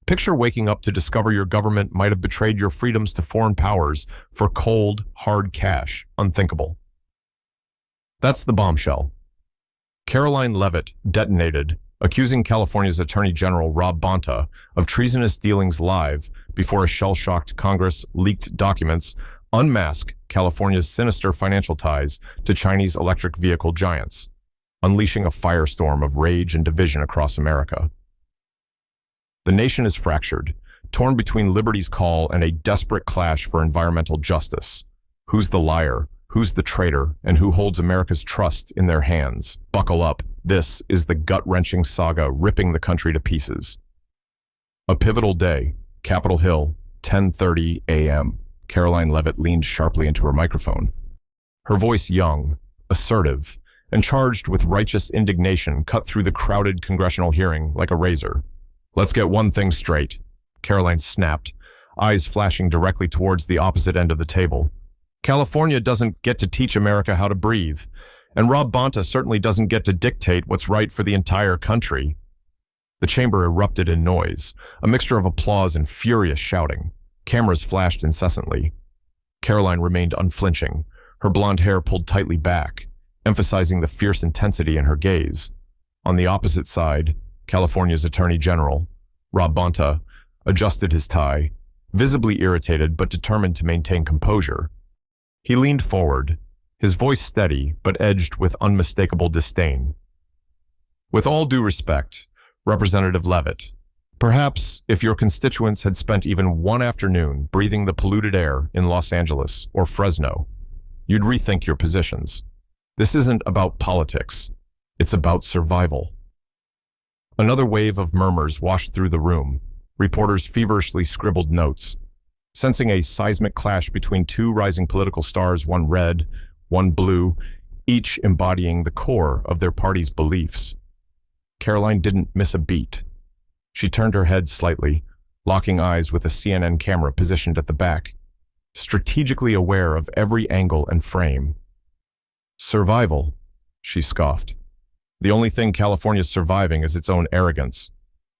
Picture waking up to discover your government might have betrayed your freedoms to foreign powers for cold, hard cash. Unthinkable. That's the bombshell. Karoline Leavitt detonated, accusing California's Attorney General Rob Bonta of treasonous dealings live before a shell-shocked Congress leaked documents unmask California's sinister financial ties to Chinese electric vehicle giants, unleashing a firestorm of rage and division across America. The nation is fractured, torn between liberty's call and a desperate clash for environmental justice. Who's the liar? Who's the traitor? And who holds America's trust in their hands? Buckle up. This is the gut-wrenching saga ripping the country to pieces. A pivotal day, Capitol Hill, 10:30 a.m. Karoline Leavitt leaned sharply into her microphone. Her voice young, assertive, and charged with righteous indignation cut through the crowded congressional hearing like a razor. "Let's get one thing straight," Karoline snapped, eyes flashing directly towards the opposite end of the table. "California doesn't get to teach America how to breathe, and Rob Bonta certainly doesn't get to dictate what's right for the entire country." The chamber erupted in noise, a mixture of applause and furious shouting. Cameras flashed incessantly. Karoline remained unflinching, her blonde hair pulled tightly back, emphasizing the fierce intensity in her gaze. On the opposite side, California's Attorney General, Rob Bonta, adjusted his tie, visibly irritated but determined to maintain composure. He leaned forward, his voice steady but edged with unmistakable disdain. "With all due respect, Representative Leavitt, perhaps if your constituents had spent even one afternoon breathing the polluted air in Los Angeles or Fresno, you'd rethink your positions. This isn't about politics. It's about survival." Another wave of murmurs washed through the room. Reporters feverishly scribbled notes, sensing a seismic clash between two rising political stars, one red, one blue, each embodying the core of their party's beliefs. Karoline didn't miss a beat. She turned her head slightly, locking eyes with a CNN camera positioned at the back, strategically aware of every angle and frame. "Survival," she scoffed. "The only thing California's surviving is its own arrogance.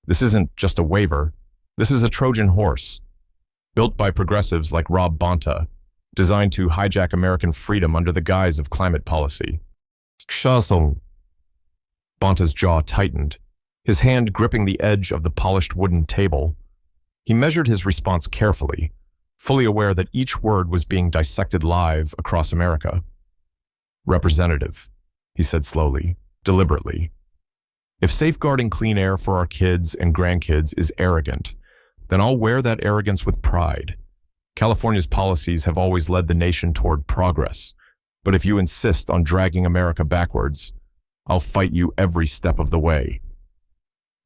This isn't just a waiver. This is a Trojan horse, built by progressives like Rob Bonta, designed to hijack American freedom under the guise of climate policy." "Excusez-moi." Bonta's jaw tightened, his hand gripping the edge of the polished wooden table. He measured his response carefully, fully aware that each word was being dissected live across America. "Representative," he said slowly, deliberately, "if safeguarding clean air for our kids and grandkids is arrogant, then I'll wear that arrogance with pride. California's policies have always led the nation toward progress, but if you insist on dragging America backwards, I'll fight you every step of the way."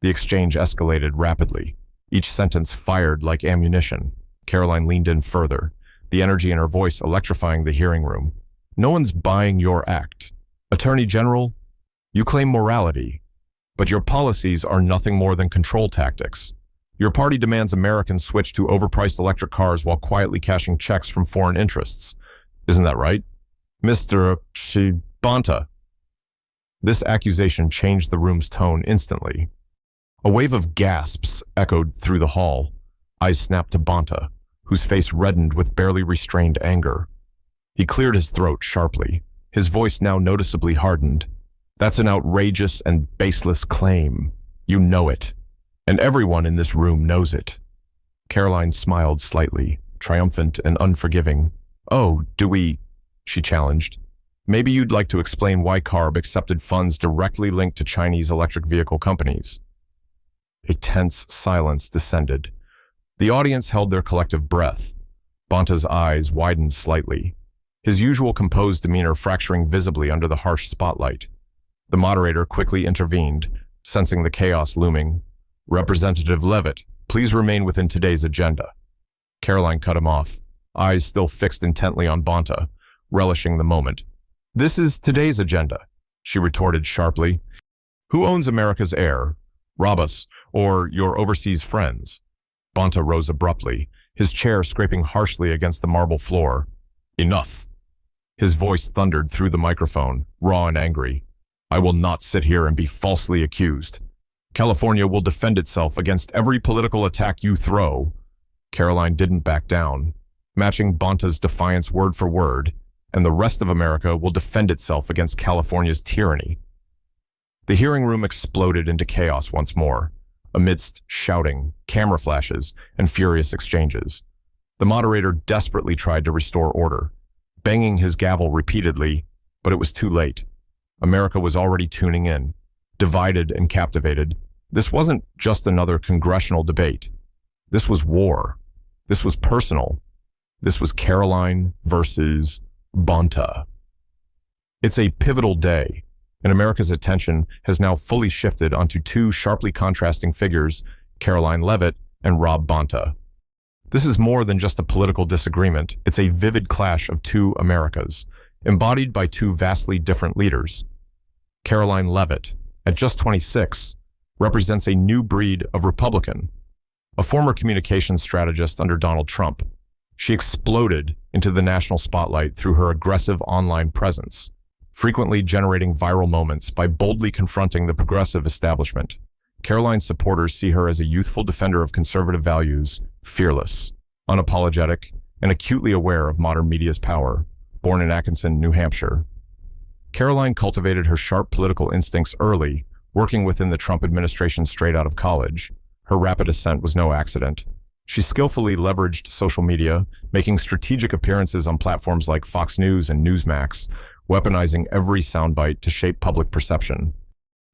The exchange escalated rapidly, each sentence fired like ammunition. Karoline leaned in further, the energy in her voice electrifying the hearing room. "No one's buying your act. Attorney General, you claim morality, but your policies are nothing more than control tactics. Your party demands Americans switch to overpriced electric cars while quietly cashing checks from foreign interests. Isn't that right, Mr. Bonta?" This accusation changed the room's tone instantly. A wave of gasps echoed through the hall. Eyes snapped to Bonta, whose face reddened with barely restrained anger. He cleared his throat sharply, his voice now noticeably hardened. "That's an outrageous and baseless claim. You know it. And everyone in this room knows it." Karoline smiled slightly, triumphant and unforgiving. "Oh, do we?" she challenged. "Maybe you'd like to explain why CARB accepted funds directly linked to Chinese electric vehicle companies." A tense silence descended. The audience held their collective breath. Bonta's eyes widened slightly, his usual composed demeanor fracturing visibly under the harsh spotlight. The moderator quickly intervened, sensing the chaos looming. "Representative Leavitt, please remain within today's agenda." Karoline cut him off, eyes still fixed intently on Bonta, relishing the moment. "This is today's agenda," she retorted sharply. "Who owns America's air? Robus, or your overseas friends?" Bonta rose abruptly, his chair scraping harshly against the marble floor. "Enough!" His voice thundered through the microphone, raw and angry. "I will not sit here and be falsely accused. California will defend itself against every political attack you throw. Karoline didn't back down, matching Bonta's defiance word for word, and the rest of America will defend itself against California's tyranny. The hearing room exploded into chaos once more, amidst shouting, camera flashes, and furious exchanges. The moderator desperately tried to restore order, banging his gavel repeatedly, but it was too late. America was already tuning in, divided and captivated. This wasn't just another congressional debate. This was war. This was personal. This was Karoline versus Bonta. It's a pivotal day, and America's attention has now fully shifted onto two sharply contrasting figures, Karoline Leavitt and Rob Bonta. This is more than just a political disagreement. It's a vivid clash of two Americas, embodied by two vastly different leaders. Karoline Leavitt, at just 26, represents a new breed of Republican, a former communications strategist under Donald Trump. She exploded into the national spotlight through her aggressive online presence, frequently generating viral moments by boldly confronting the progressive establishment. Karoline's supporters see her as a youthful defender of conservative values, fearless, unapologetic, and acutely aware of modern media's power. Born in Atkinson, New Hampshire, Karoline cultivated her sharp political instincts early, working within the Trump administration straight out of college. Her rapid ascent was no accident. She skillfully leveraged social media, making strategic appearances on platforms like Fox News and Newsmax, weaponizing every soundbite to shape public perception.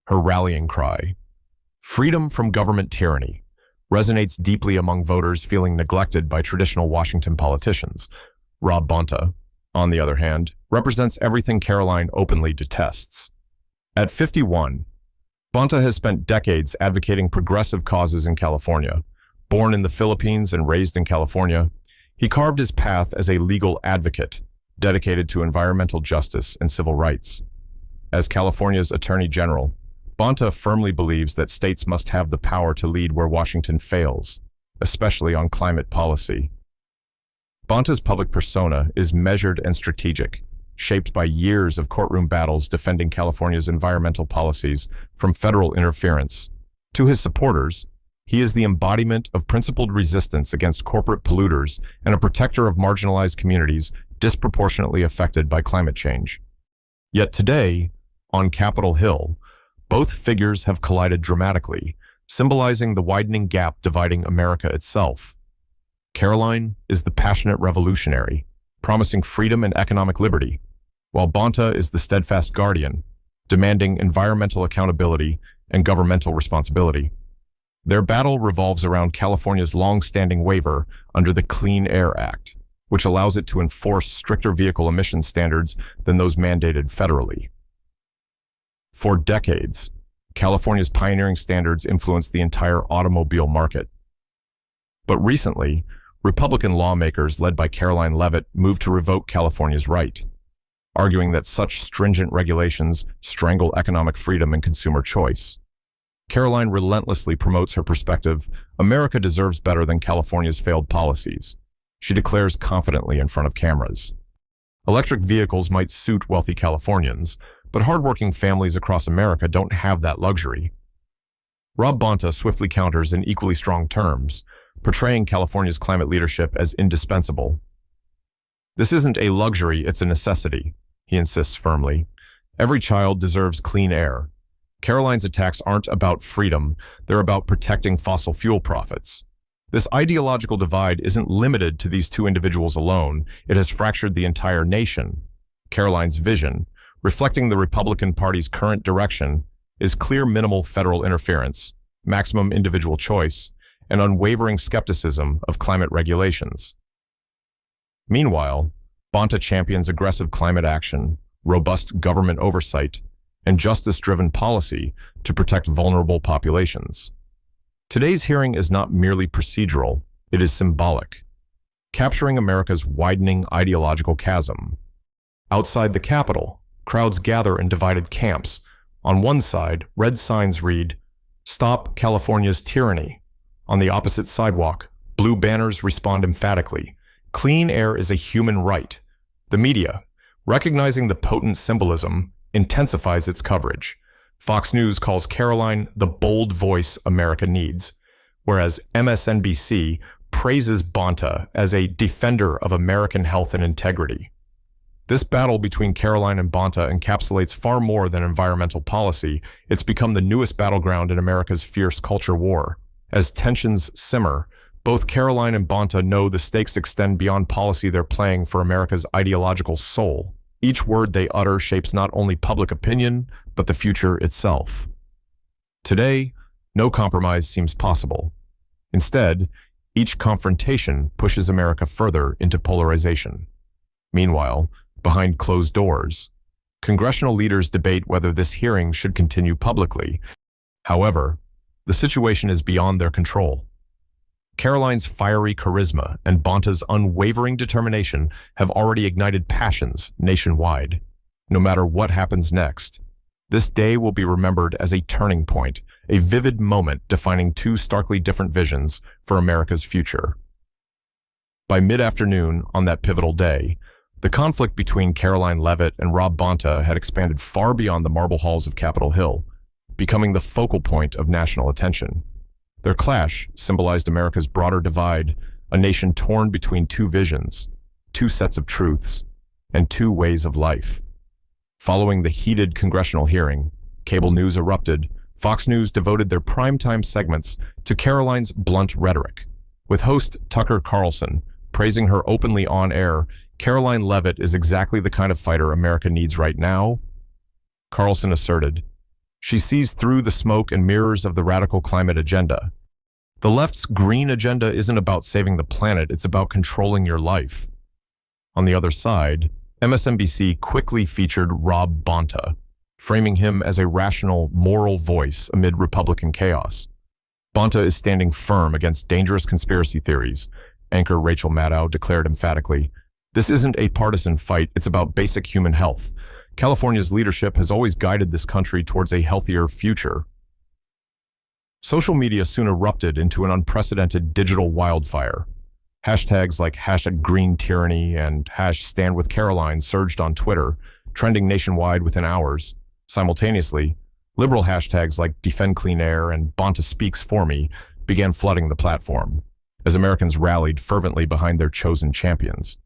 Her rallying cry, "Freedom from government tyranny," resonates deeply among voters feeling neglected by traditional Washington politicians. Rob Bonta, on the other hand, represents everything Karoline openly detests. At 51, Bonta has spent decades advocating progressive causes in California. Born in the Philippines and raised in California, he carved his path as a legal advocate, dedicated to environmental justice and civil rights. As California's Attorney General, Bonta firmly believes that states must have the power to lead where Washington fails, especially on climate policy. Bonta's public persona is measured and strategic, shaped by years of courtroom battles defending California's environmental policies from federal interference. To his supporters, he is the embodiment of principled resistance against corporate polluters and a protector of marginalized communities disproportionately affected by climate change. Yet today, on Capitol Hill, both figures have collided dramatically, symbolizing the widening gap dividing America itself. Karoline is the passionate revolutionary, promising freedom and economic liberty, while Bonta is the steadfast guardian, demanding environmental accountability and governmental responsibility. Their battle revolves around California's long-standing waiver under the Clean Air Act, which allows it to enforce stricter vehicle emission standards than those mandated federally. For decades, California's pioneering standards influenced the entire automobile market. But recently, Republican lawmakers led by Karoline Leavitt moved to revoke California's right, arguing that such stringent regulations strangle economic freedom and consumer choice. Karoline relentlessly promotes her perspective: America deserves better than California's failed policies. She declares confidently in front of cameras. Electric vehicles might suit wealthy Californians, but hardworking families across America don't have that luxury. Rob Bonta swiftly counters in equally strong terms, portraying California's climate leadership as indispensable. "This isn't a luxury, it's a necessity," he insists firmly. "Every child deserves clean air." Karoline's attacks aren't about freedom, they're about protecting fossil fuel profits. This ideological divide isn't limited to these two individuals alone, it has fractured the entire nation. Karoline's vision, reflecting the Republican Party's current direction, is clear minimal federal interference, maximum individual choice, and unwavering skepticism of climate regulations. Meanwhile, Bonta champions aggressive climate action, robust government oversight, and justice-driven policy to protect vulnerable populations. Today's hearing is not merely procedural, it is symbolic, capturing America's widening ideological chasm. Outside the Capitol, crowds gather in divided camps. On one side, red signs read, "Stop California's Tyranny." On the opposite sidewalk, blue banners respond emphatically, "Clean air is a human right." The media, recognizing the potent symbolism, intensifies its coverage. Fox News calls Karoline the bold voice America needs, whereas MSNBC praises Bonta as a defender of American health and integrity. This battle between Karoline and Bonta encapsulates far more than environmental policy. It's become the newest battleground in America's fierce culture war. As tensions simmer, both Karoline and Bonta know the stakes extend beyond policy. They're playing for America's ideological soul. Each word they utter shapes not only public opinion, but the future itself. Today, no compromise seems possible. Instead, each confrontation pushes America further into polarization. Meanwhile, behind closed doors, congressional leaders debate whether this hearing should continue publicly. However, the situation is beyond their control. Karoline's fiery charisma and Bonta's unwavering determination have already ignited passions nationwide. No matter what happens next, this day will be remembered as a turning point, a vivid moment defining two starkly different visions for America's future. By mid-afternoon on that pivotal day, the conflict between Karoline Leavitt and Rob Bonta had expanded far beyond the marble halls of Capitol Hill, becoming the focal point of national attention. Their clash symbolized America's broader divide, a nation torn between two visions, two sets of truths, and two ways of life. Following the heated congressional hearing, cable news erupted. Fox News devoted their primetime segments to Karoline's blunt rhetoric. With host Tucker Carlson praising her openly on air, Karoline Leavitt is exactly the kind of fighter America needs right now, Carlson asserted. She sees through the smoke and mirrors of the radical climate agenda. The left's green agenda isn't about saving the planet, it's about controlling your life. On the other side, MSNBC quickly featured Rob Bonta, framing him as a rational, moral voice amid Republican chaos. Bonta is standing firm against dangerous conspiracy theories, anchor Rachel Maddow declared emphatically. This isn't a partisan fight, it's about basic human health. California's leadership has always guided this country towards a healthier future. Social media soon erupted into an unprecedented digital wildfire. Hashtags like #GreenTyranny and #StandWithCaroline surged on Twitter, trending nationwide within hours. Simultaneously, liberal hashtags like Defend Clean Air and Bonta Speaks For Me began flooding the platform, as Americans rallied fervently behind their chosen champions.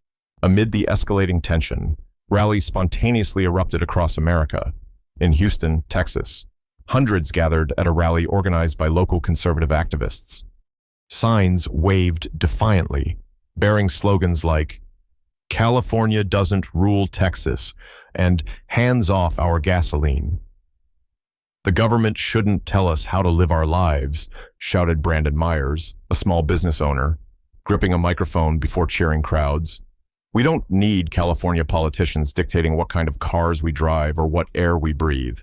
Amid the escalating tension, rallies spontaneously erupted across America. In Houston, Texas, hundreds gathered at a rally organized by local conservative activists. Signs waved defiantly, bearing slogans like, "California doesn't rule Texas," and "Hands off our gasoline." "The government shouldn't tell us how to live our lives," shouted Brandon Myers, a small business owner, gripping a microphone before cheering crowds. "We don't need California politicians dictating what kind of cars we drive or what air we breathe."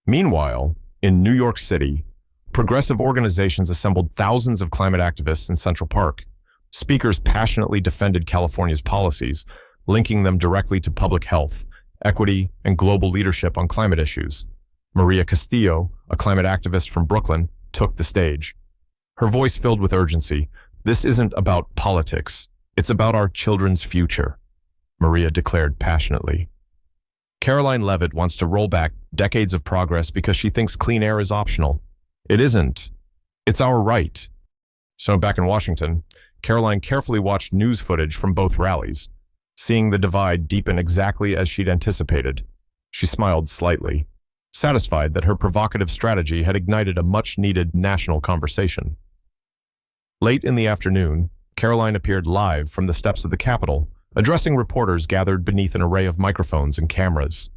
Meanwhile, in New York City, progressive organizations assembled thousands of climate activists in Central Park. Speakers passionately defended California's policies, linking them directly to public health, equity, and global leadership on climate issues. Maria Castillo, a climate activist from Brooklyn, took the stage. Her voice filled with urgency. "This isn't about politics. It's about our children's future," Maria declared passionately. Karoline Leavitt wants to roll back decades of progress because she thinks clean air is optional. It isn't. It's our right. So back in Washington, Karoline carefully watched news footage from both rallies. Seeing the divide deepen exactly as she'd anticipated, she smiled slightly, satisfied that her provocative strategy had ignited a much-needed national conversation. Late in the afternoon, Karoline appeared live from the steps of the Capitol, addressing reporters gathered beneath an array of microphones and cameras.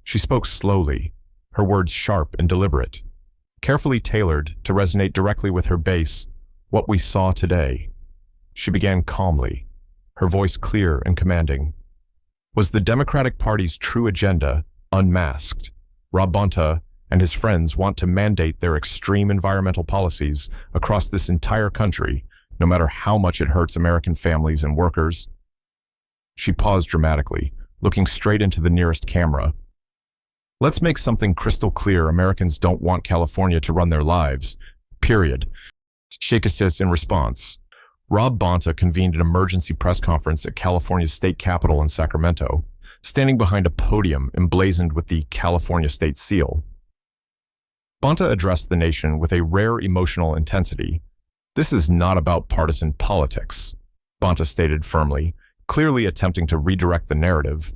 She spoke slowly, her words sharp and deliberate, carefully tailored to resonate directly with her base, what we saw today. She began calmly, her voice clear and commanding. Was the Democratic Party's true agenda unmasked? Rob Bonta and his friends want to mandate their extreme environmental policies across this entire country, no matter how much it hurts American families and workers. She paused dramatically, looking straight into the nearest camera. "Let's make something crystal clear. Americans don't want California to run their lives. Period." Accusations in response. Rob Bonta convened an emergency press conference at California's state capitol in Sacramento, standing behind a podium emblazoned with the California state seal. Bonta addressed the nation with a rare emotional intensity. "This is not about partisan politics," Bonta stated firmly, clearly attempting to redirect the narrative.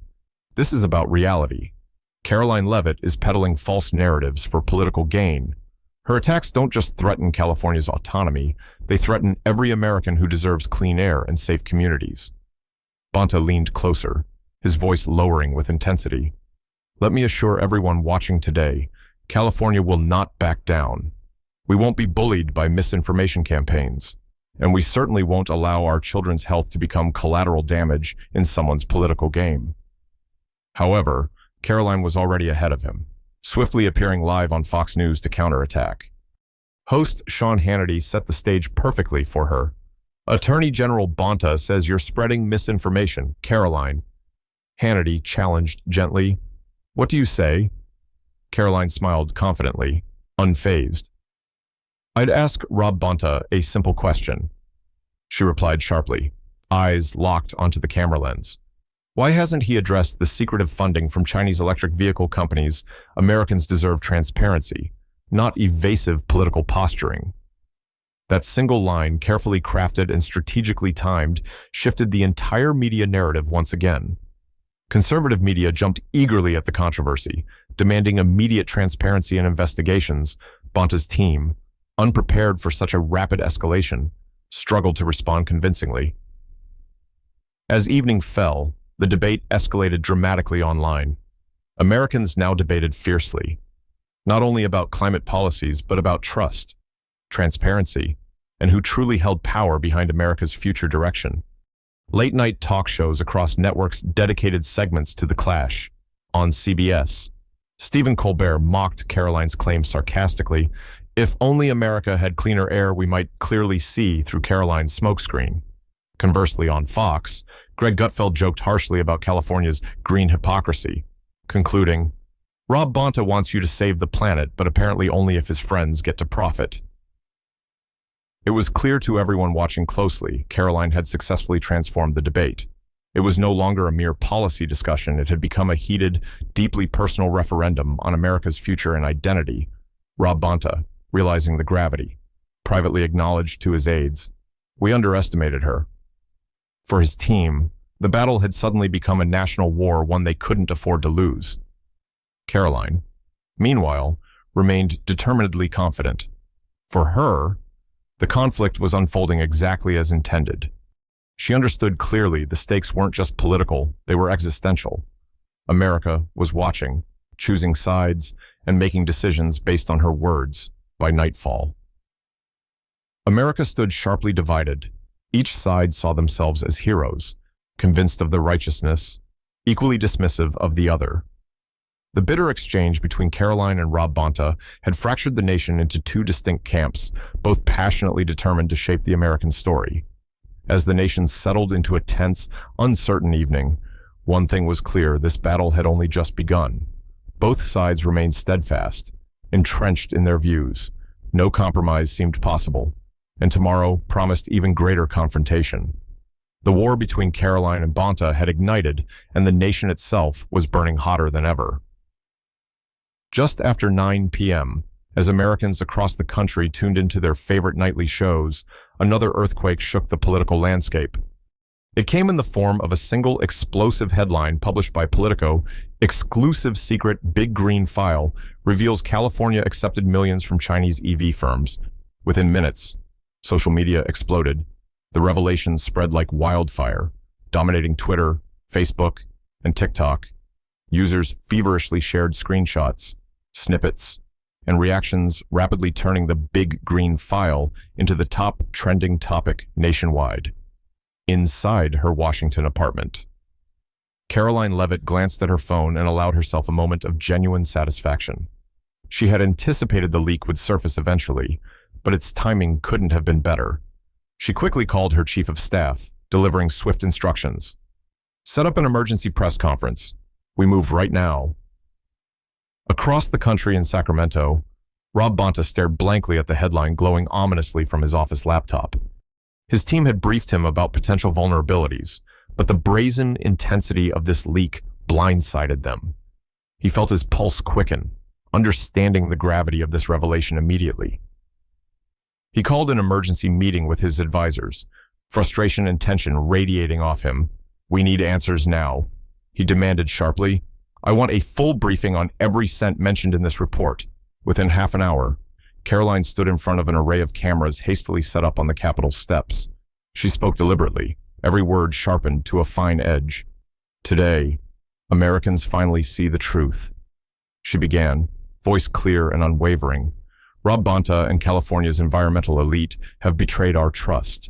"This is about reality. Karoline Leavitt is peddling false narratives for political gain. Her attacks don't just threaten California's autonomy, they threaten every American who deserves clean air and safe communities." Bonta leaned closer, his voice lowering with intensity. "Let me assure everyone watching today, California will not back down. We won't be bullied by misinformation campaigns, and we certainly won't allow our children's health to become collateral damage in someone's political game." However, Karoline was already ahead of him, swiftly appearing live on Fox News to counterattack. Host Sean Hannity set the stage perfectly for her. "Attorney General Bonta says you're spreading misinformation, Karoline." Hannity challenged gently. "What do you say?" Karoline smiled confidently, unfazed. "I'd ask Rob Bonta a simple question," she replied sharply, eyes locked onto the camera lens. "Why hasn't he addressed the secretive funding from Chinese electric vehicle companies? Americans deserve transparency, not evasive political posturing." That single line, carefully crafted and strategically timed, shifted the entire media narrative once again. Conservative media jumped eagerly at the controversy, demanding immediate transparency and investigations. Bonta's team, unprepared for such a rapid escalation, struggled to respond convincingly. As evening fell, the debate escalated dramatically online. Americans now debated fiercely, not only about climate policies, but about trust, transparency, and who truly held power behind America's future direction. Late-night talk shows across networks dedicated segments to the clash. On CBS, Stephen Colbert mocked Karoline's claims sarcastically. "If only America had cleaner air, we might clearly see through Karoline's smokescreen." Conversely, on Fox, Greg Gutfeld joked harshly about California's green hypocrisy, concluding, "Rob Bonta wants you to save the planet, but apparently only if his friends get to profit." It was clear to everyone watching closely, Karoline had successfully transformed the debate. It was no longer a mere policy discussion, it had become a heated, deeply personal referendum on America's future and identity. Rob Bonta, realizing the gravity, privately acknowledged to his aides, "We underestimated her." For his team, the battle had suddenly become a national war, one they couldn't afford to lose. Karoline, meanwhile, remained determinedly confident. For her, the conflict was unfolding exactly as intended. She understood clearly the stakes weren't just political, they were existential. America was watching, choosing sides, and making decisions based on her words by nightfall. America stood sharply divided. Each side saw themselves as heroes, convinced of their righteousness, equally dismissive of the other. The bitter exchange between Karoline and Rob Bonta had fractured the nation into two distinct camps, both passionately determined to shape the American story. As the nation settled into a tense, uncertain evening, one thing was clear: this battle had only just begun. Both sides remained steadfast, entrenched in their views. No compromise seemed possible, and tomorrow promised even greater confrontation. The war between Karoline and Bonta had ignited, and the nation itself was burning hotter than ever. Just after 9 p.m., as Americans across the country tuned into their favorite nightly shows, another earthquake shook the political landscape. It came in the form of a single explosive headline published by Politico: "Exclusive secret big green file reveals California accepted millions from Chinese EV firms." Within minutes, social media exploded. The revelation spread like wildfire, dominating Twitter, Facebook, and TikTok. Users feverishly shared screenshots, snippets, and reactions, rapidly turning the big green file into the top trending topic nationwide. Inside her Washington apartment, Karoline Leavitt glanced at her phone and allowed herself a moment of genuine satisfaction. She had anticipated the leak would surface eventually, but its timing couldn't have been better. She quickly called her chief of staff, delivering swift instructions. "Set up an emergency press conference. We move right now." Across the country in Sacramento, Rob Bonta stared blankly at the headline glowing ominously from his office laptop. His team had briefed him about potential vulnerabilities, but the brazen intensity of this leak blindsided them. He felt his pulse quicken, understanding the gravity of this revelation immediately. He called an emergency meeting with his advisors, frustration and tension radiating off him. "We need answers now," he demanded sharply. "I want a full briefing on every cent mentioned in this report." Within half an hour, Karoline stood in front of an array of cameras hastily set up on the Capitol steps. She spoke deliberately, every word sharpened to a fine edge. "Today, Americans finally see the truth," she began, voice clear and unwavering. "Rob Bonta and California's environmental elite have betrayed our trust.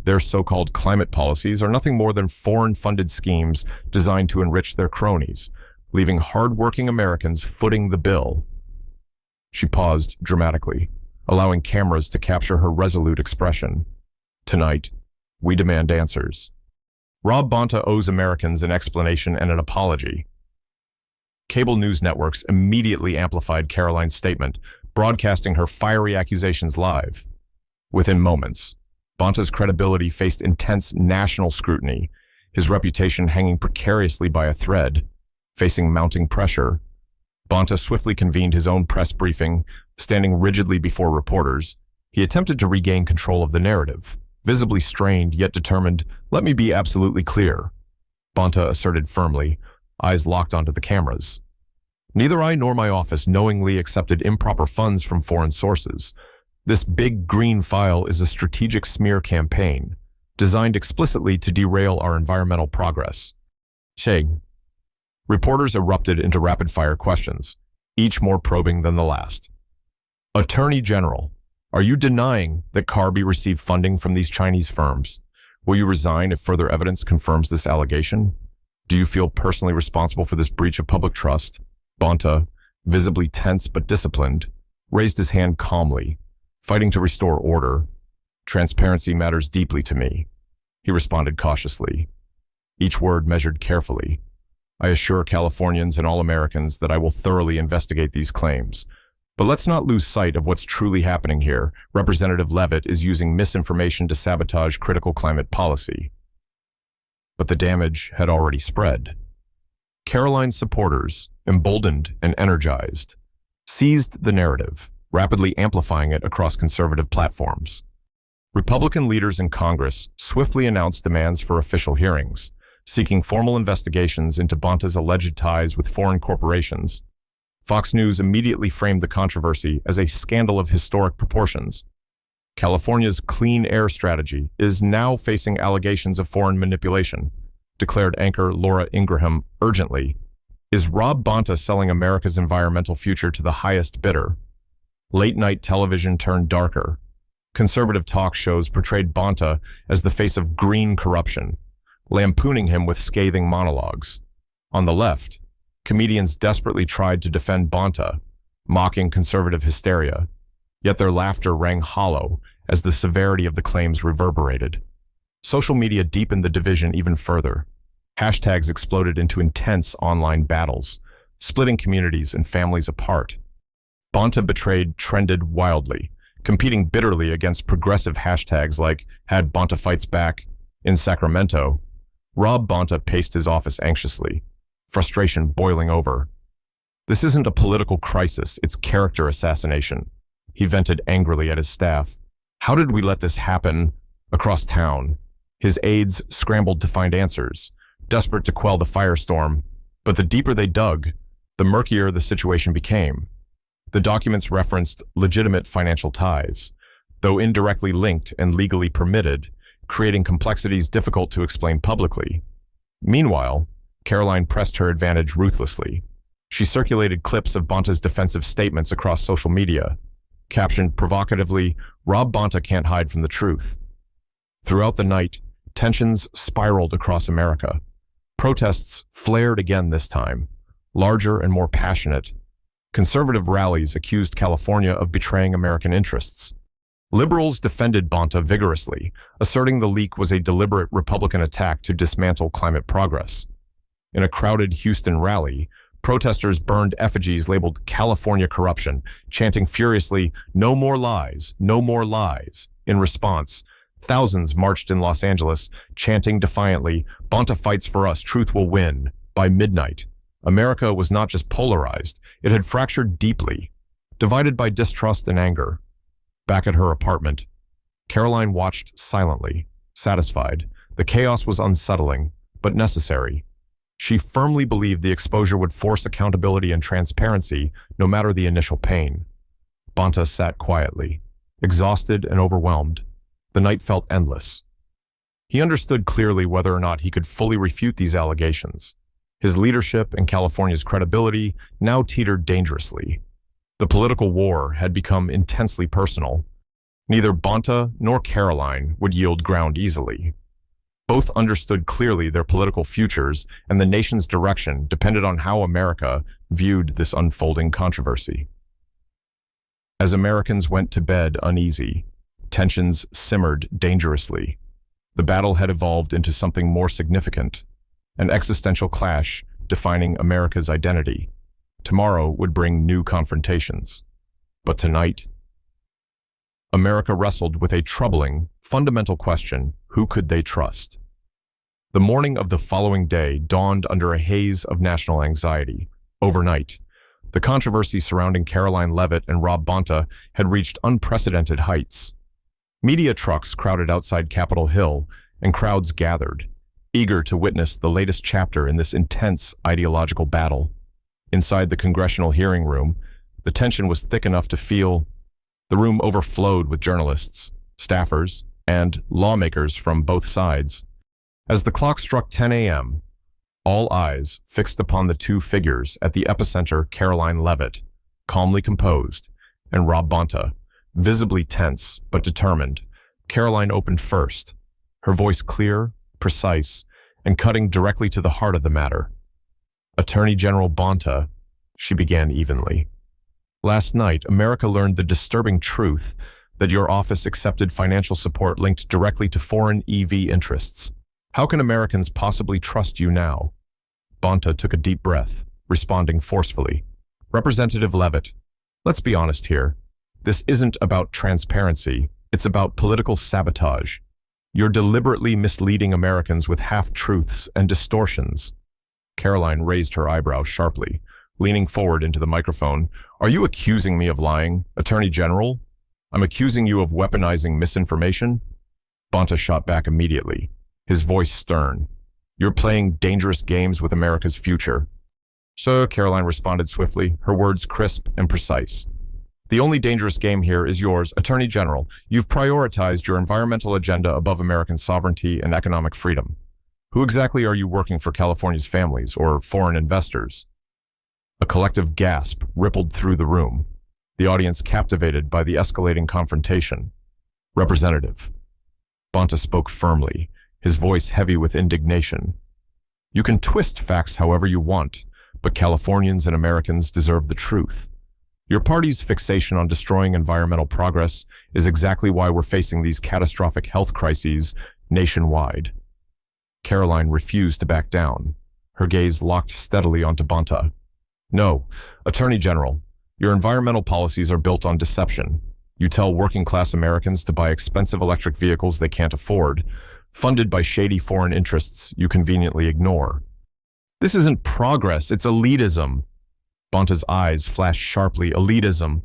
Their so-called climate policies are nothing more than foreign-funded schemes designed to enrich their cronies, leaving hard-working Americans footing the bill." She paused dramatically, allowing cameras to capture her resolute expression. "Tonight, we demand answers. Rob Bonta owes Americans an explanation and an apology." Cable news networks immediately amplified Karoline's statement, broadcasting her fiery accusations live. Within moments, Bonta's credibility faced intense national scrutiny, his reputation hanging precariously by a thread. Facing mounting pressure, Bonta swiftly convened his own press briefing, standing rigidly before reporters. He attempted to regain control of the narrative, visibly strained yet determined. "Let me be absolutely clear," Bonta asserted firmly, eyes locked onto the cameras. "Neither I nor my office knowingly accepted improper funds from foreign sources. This big green file is a strategic smear campaign, designed explicitly to derail our environmental progress." Sheg. Reporters erupted into rapid-fire questions, each more probing than the last. "Attorney General, are you denying that Carby received funding from these Chinese firms? Will you resign if further evidence confirms this allegation? Do you feel personally responsible for this breach of public trust?" Bonta, visibly tense but disciplined, raised his hand calmly, fighting to restore order. "Transparency matters deeply to me," he responded cautiously, each word measured carefully. "I assure Californians and all Americans that I will thoroughly investigate these claims. But let's not lose sight of what's truly happening here. Representative Leavitt is using misinformation to sabotage critical climate policy." But the damage had already spread. Karoline's supporters, emboldened and energized, seized the narrative, rapidly amplifying it across conservative platforms. Republican leaders in Congress swiftly announced demands for official hearings, seeking formal investigations into Bonta's alleged ties with foreign corporations. Fox News immediately framed the controversy as a scandal of historic proportions. California's clean air strategy is now facing allegations of foreign manipulation, declared anchor Laura Ingraham urgently. Is Rob Bonta selling America's environmental future to the highest bidder? Late-night television turned darker. Conservative talk shows portrayed Bonta as the face of green corruption, lampooning him with scathing monologues. On the left, comedians desperately tried to defend Bonta, mocking conservative hysteria, yet their laughter rang hollow as the severity of the claims reverberated. Social media deepened the division even further. Hashtags exploded into intense online battles, splitting communities and families apart. Bonta Betrayed trended wildly, competing bitterly against progressive hashtags like #HadBontaFightsBack. In Sacramento, Rob Bonta paced his office anxiously, frustration boiling over. "This isn't a political crisis, it's character assassination," he vented angrily at his staff. "How did we let this happen?" Across town, his aides scrambled to find answers, desperate to quell the firestorm, but the deeper they dug, the murkier the situation became. The documents referenced legitimate financial ties, though indirectly linked and legally permitted, creating complexities difficult to explain publicly. Meanwhile, Karoline pressed her advantage ruthlessly. She circulated clips of Bonta's defensive statements across social media, captioned provocatively, "Rob Bonta can't hide from the truth." Throughout the night, tensions spiraled across America. Protests flared again this time, larger and more passionate. Conservative rallies accused California of betraying American interests. Liberals defended Bonta vigorously, asserting the leak was a deliberate Republican attack to dismantle climate progress. In a crowded Houston rally, protesters burned effigies labeled "California corruption," chanting furiously, "No more lies, no more lies." In response, thousands marched in Los Angeles, chanting defiantly, "Bonta fights for us, truth will win." By midnight, America was not just polarized, it had fractured deeply, divided by distrust and anger. Back at her apartment, Karoline watched silently, satisfied. The chaos was unsettling, but necessary. She firmly believed the exposure would force accountability and transparency, no matter the initial pain. Bonta sat quietly, exhausted and overwhelmed. The night felt endless. He understood clearly whether or not he could fully refute these allegations. His leadership and California's credibility now teetered dangerously. The political war had become intensely personal. Neither Bonta nor Karoline would yield ground easily. Both understood clearly their political futures, and the nation's direction depended on how America viewed this unfolding controversy. As Americans went to bed uneasy, tensions simmered dangerously. The battle had evolved into something more significant, an existential clash defining America's identity. Tomorrow would bring new confrontations. But tonight, America wrestled with a troubling, fundamental question: who could they trust? The morning of the following day dawned under a haze of national anxiety. Overnight, the controversy surrounding Karoline Leavitt and Rob Bonta had reached unprecedented heights. Media trucks crowded outside Capitol Hill, and crowds gathered, eager to witness the latest chapter in this intense ideological battle. Inside the congressional hearing room, the tension was thick enough to feel. The room overflowed with journalists, staffers, and lawmakers from both sides. As the clock struck 10 a.m., all eyes fixed upon the two figures at the epicenter: Karoline Leavitt, calmly composed, and Rob Bonta, visibly tense but determined. Karoline opened first, her voice clear, precise, and cutting directly to the heart of the matter. "Attorney General Bonta," she began evenly. "Last night, America learned the disturbing truth that your office accepted financial support linked directly to foreign EV interests. How can Americans possibly trust you now?" Bonta took a deep breath, responding forcefully. "Representative Leavitt, let's be honest here. This isn't about transparency, it's about political sabotage. You're deliberately misleading Americans with half-truths and distortions." Karoline raised her eyebrows sharply, leaning forward into the microphone. "Are you accusing me of lying, Attorney General? I'm accusing you of weaponizing misinformation?" Bonta shot back immediately, his voice stern. "You're playing dangerous games with America's future." "Sir," Karoline responded swiftly, her words crisp and precise. "The only dangerous game here is yours, Attorney General. You've prioritized your environmental agenda above American sovereignty and economic freedom. Who exactly are you working for California's families or foreign investors?" A collective gasp rippled through the room, the audience captivated by the escalating confrontation. "Representative." Bonta spoke firmly, his voice heavy with indignation. "You can twist facts however you want, but Californians and Americans deserve the truth. Your party's fixation on destroying environmental progress is exactly why we're facing these catastrophic health crises nationwide." Karoline refused to back down, her gaze locked steadily onto Bonta. "No, Attorney General, your environmental policies are built on deception. You tell working-class Americans to buy expensive electric vehicles they can't afford, funded by shady foreign interests you conveniently ignore. This isn't progress, it's elitism." Bonta's eyes flashed sharply. "Elitism?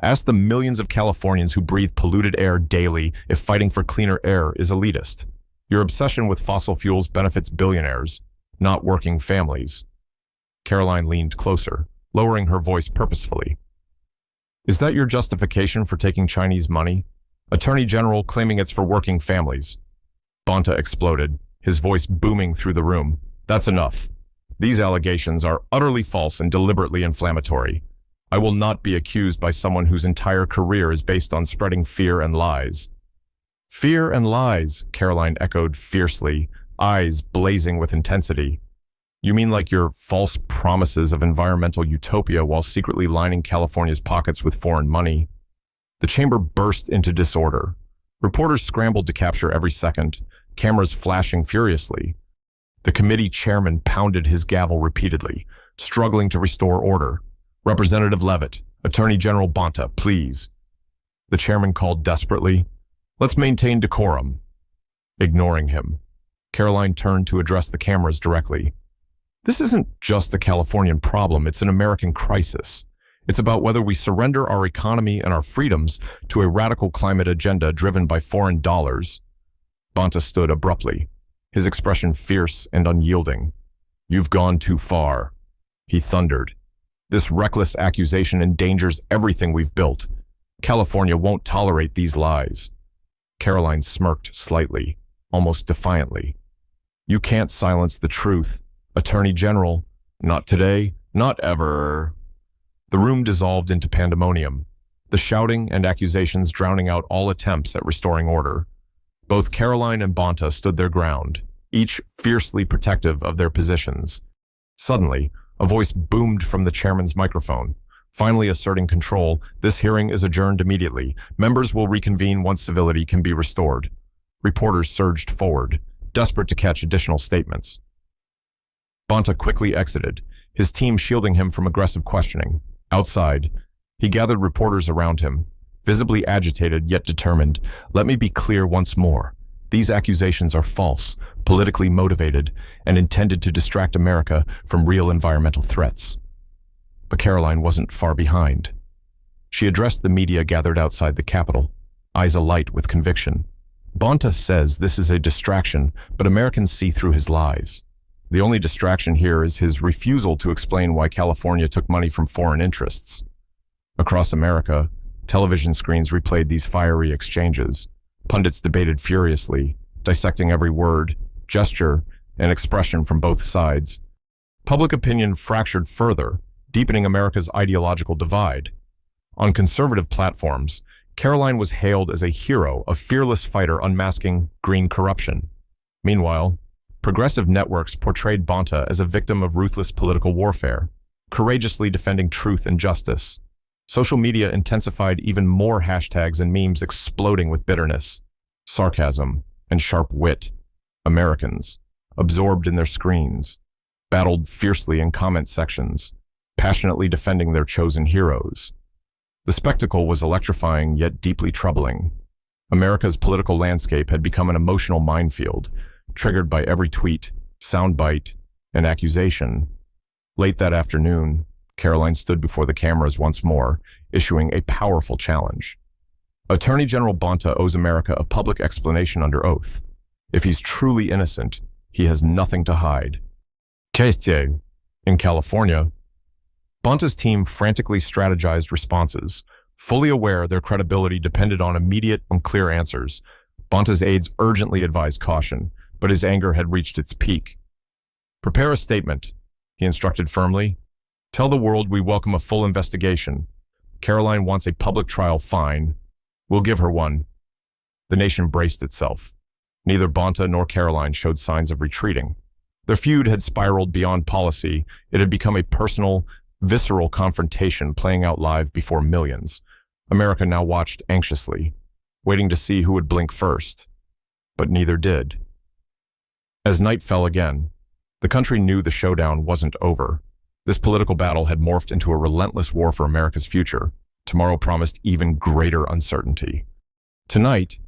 Ask the millions of Californians who breathe polluted air daily if fighting for cleaner air is elitist. Your obsession with fossil fuels benefits billionaires, not working families." Karoline leaned closer, lowering her voice purposefully. "Is that your justification for taking Chinese money? Attorney General claiming it's for working families." Bonta exploded, his voice booming through the room. "That's enough. These allegations are utterly false and deliberately inflammatory. I will not be accused by someone whose entire career is based on spreading fear and lies." "Fear and lies," Karoline echoed fiercely, eyes blazing with intensity. "You mean like your false promises of environmental utopia while secretly lining California's pockets with foreign money?" The chamber burst into disorder. Reporters scrambled to capture every second, cameras flashing furiously. The committee chairman pounded his gavel repeatedly, struggling to restore order. "Representative Leavitt, Attorney General Bonta, please." The chairman called desperately. "Let's maintain decorum." Ignoring him, Karoline turned to address the cameras directly. This isn't just a Californian problem, it's an American crisis. It's about whether we surrender our economy and our freedoms to a radical climate agenda driven by foreign dollars. Bonta stood abruptly, his expression fierce and unyielding. "You've gone too far," he thundered. "This reckless accusation endangers everything we've built. California won't tolerate these lies." Karoline smirked slightly, almost defiantly. "You can't silence the truth, Attorney General. Not today, not ever." The room dissolved into pandemonium, the shouting and accusations drowning out all attempts at restoring order. Both Karoline and Bonta stood their ground, each fiercely protective of their positions. Suddenly, a voice boomed from the chairman's microphone, finally asserting control. "This hearing is adjourned immediately. Members will reconvene once civility can be restored." Reporters surged forward, desperate to catch additional statements. Bonta quickly exited, his team shielding him from aggressive questioning. Outside, he gathered reporters around him, visibly agitated yet determined. "Let me be clear once more. These accusations are false, politically motivated, and intended to distract America from real environmental threats." But Karoline wasn't far behind. She addressed the media gathered outside the Capitol, eyes alight with conviction. "Bonta says this is a distraction, but Americans see through his lies. The only distraction here is his refusal to explain why California took money from foreign interests." Across America, television screens replayed these fiery exchanges. Pundits debated furiously, dissecting every word, gesture, and expression from both sides. Public opinion fractured further, deepening America's ideological divide. On conservative platforms, Karoline was hailed as a hero, a fearless fighter unmasking green corruption. Meanwhile, progressive networks portrayed Bonta as a victim of ruthless political warfare, courageously defending truth and justice. Social media intensified even more hashtags and memes exploding with bitterness, sarcasm, and sharp wit. Americans, absorbed in their screens, battled fiercely in comment sections, passionately defending their chosen heroes. The spectacle was electrifying yet deeply troubling. America's political landscape had become an emotional minefield, triggered by every tweet, soundbite, and accusation. Late that afternoon, Karoline stood before the cameras once more, issuing a powerful challenge. Attorney General Bonta owes America a public explanation under oath. If he's truly innocent, he has nothing to hide. Question. In California, Bonta's team frantically strategized responses, fully aware their credibility depended on immediate and clear answers. Bonta's aides urgently advised caution, but his anger had reached its peak. "Prepare a statement," he instructed firmly. "Tell the world we welcome a full investigation. Karoline wants a public trial, fine. We'll give her one." The nation braced itself. Neither Bonta nor Karoline showed signs of retreating. Their feud had spiraled beyond policy. It had become a personal, visceral confrontation playing out live before millions. America now watched anxiously, waiting to see who would blink first. But neither did. As night fell again, the country knew the showdown wasn't over. This political battle had morphed into a relentless war for America's future. Tomorrow promised even greater uncertainty. Tonight,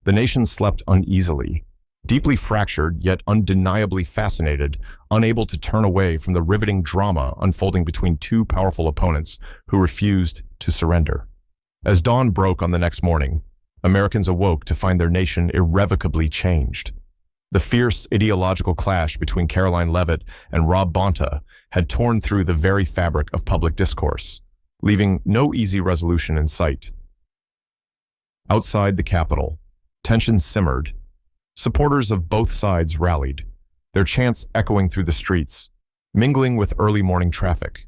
the nation slept uneasily, deeply fractured yet undeniably fascinated, unable to turn away from the riveting drama unfolding between two powerful opponents who refused to surrender. As dawn broke on the next morning, Americans awoke to find their nation irrevocably changed. The fierce ideological clash between Karoline Leavitt and Rob Bonta had torn through the very fabric of public discourse, leaving no easy resolution in sight. Outside the Capitol, tension simmered. Supporters of both sides rallied, their chants echoing through the streets, mingling with early morning traffic.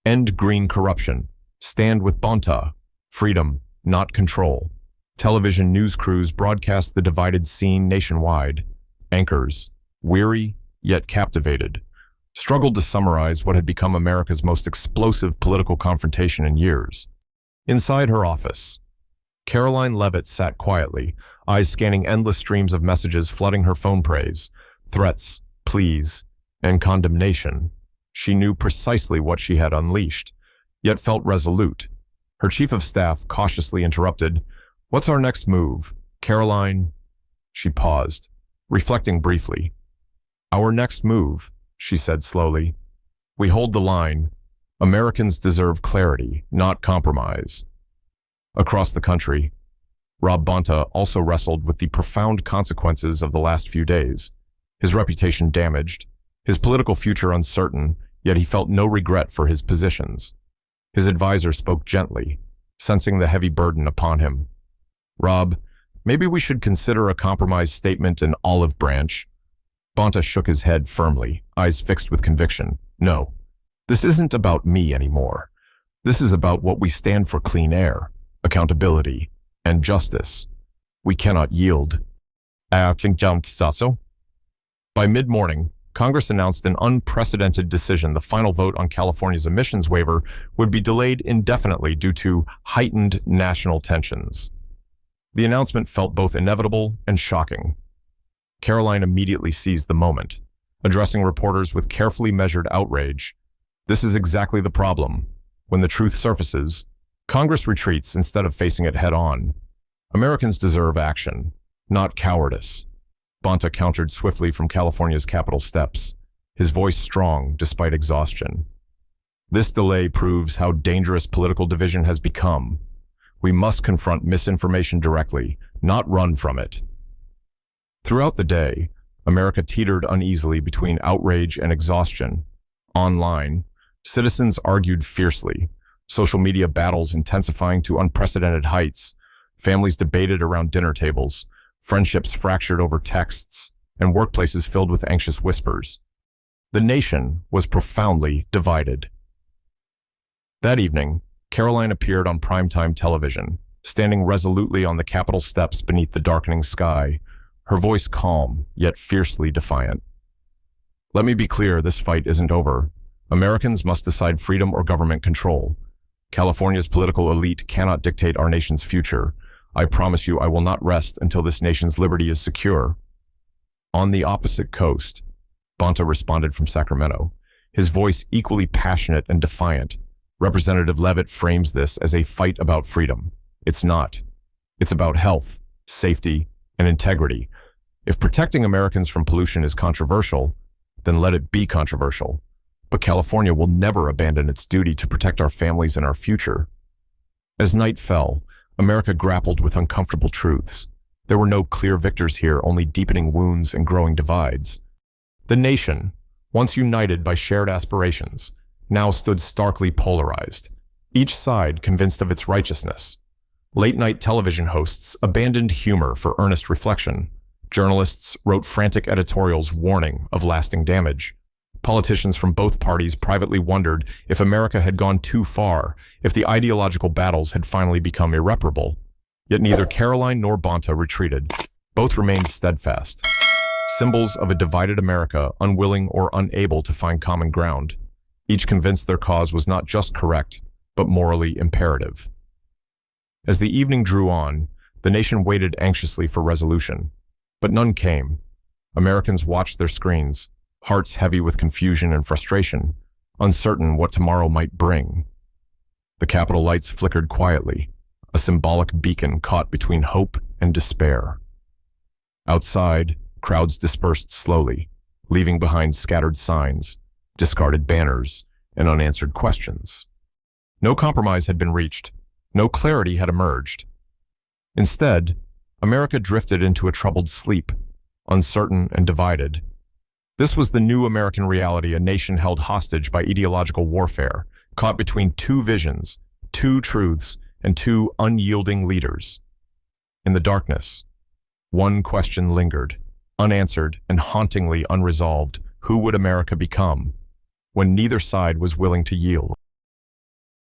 End green corruption. Stand with Bonta. Freedom, not control. Television news crews broadcast the divided scene nationwide. Anchors, weary yet captivated, struggled to summarize what had become America's most explosive political confrontation in years. Inside her office, Karoline Leavitt sat quietly, eyes scanning endless streams of messages flooding her phone praise, threats, pleas, and condemnation. She knew precisely what she had unleashed, yet felt resolute. Her chief of staff cautiously interrupted, "What's our next move, Karoline?" She paused, reflecting briefly. "Our next move," she said slowly. We hold the line. Americans deserve clarity, not compromise. Across the country, Rob Bonta also wrestled with the profound consequences of the last few days. His reputation damaged, his political future uncertain, yet he felt no regret for his positions. His advisor spoke gently, sensing the heavy burden upon him. Rob, maybe we should consider a compromise statement an olive branch. Bonta shook his head firmly, eyes fixed with conviction. No, this isn't about me anymore. This is about what we stand for: clean air, accountability, and justice. We cannot yield. By mid-morning, Congress announced an unprecedented decision. The final vote on California's emissions waiver would be delayed indefinitely due to heightened national tensions. The announcement felt both inevitable and shocking. Karoline immediately seized the moment, addressing reporters with carefully measured outrage. This is exactly the problem. When the truth surfaces, Congress retreats instead of facing it head-on. Americans deserve action, not cowardice. Bonta countered swiftly from California's Capitol steps, his voice strong despite exhaustion. This delay proves how dangerous political division has become. We must confront misinformation directly, not run from it. Throughout the day, America teetered uneasily between outrage and exhaustion. Online, citizens argued fiercely, social media battles intensifying to unprecedented heights. Families debated around dinner tables, friendships fractured over texts, and workplaces filled with anxious whispers. The nation was profoundly divided. That evening, Karoline appeared on primetime television, standing resolutely on the Capitol steps beneath the darkening sky, her voice calm, yet fiercely defiant. Let me be clear, this fight isn't over. Americans must decide freedom or government control. California's political elite cannot dictate our nation's future. I promise you I will not rest until this nation's liberty is secure. On the opposite coast, Bonta responded from Sacramento, his voice equally passionate and defiant. Representative Leavitt frames this as a fight about freedom. It's not. It's about health, safety, and integrity. If protecting Americans from pollution is controversial, then let it be controversial. But California will never abandon its duty to protect our families and our future. As night fell, America grappled with uncomfortable truths. There were no clear victors here, only deepening wounds and growing divides. The nation, once united by shared aspirations, now stood starkly polarized, each side convinced of its righteousness. Late-night television hosts abandoned humor for earnest reflection. Journalists wrote frantic editorials warning of lasting damage. Politicians from both parties privately wondered if America had gone too far, if the ideological battles had finally become irreparable. Yet neither Karoline nor Bonta retreated. Both remained steadfast, symbols of a divided America, unwilling or unable to find common ground. Each convinced their cause was not just correct, but morally imperative. As the evening drew on, the nation waited anxiously for resolution. But none came. Americans watched their screens, hearts heavy with confusion and frustration, uncertain what tomorrow might bring. The Capitol lights flickered quietly, a symbolic beacon caught between hope and despair. Outside, crowds dispersed slowly, leaving behind scattered signs, discarded banners, and unanswered questions. No compromise had been reached. No clarity had emerged. Instead, America drifted into a troubled sleep, uncertain and divided. This was the new American reality, a nation held hostage by ideological warfare, caught between two visions, two truths, and two unyielding leaders. In the darkness, one question lingered, unanswered and hauntingly unresolved. Who would America become? When neither side was willing to yield.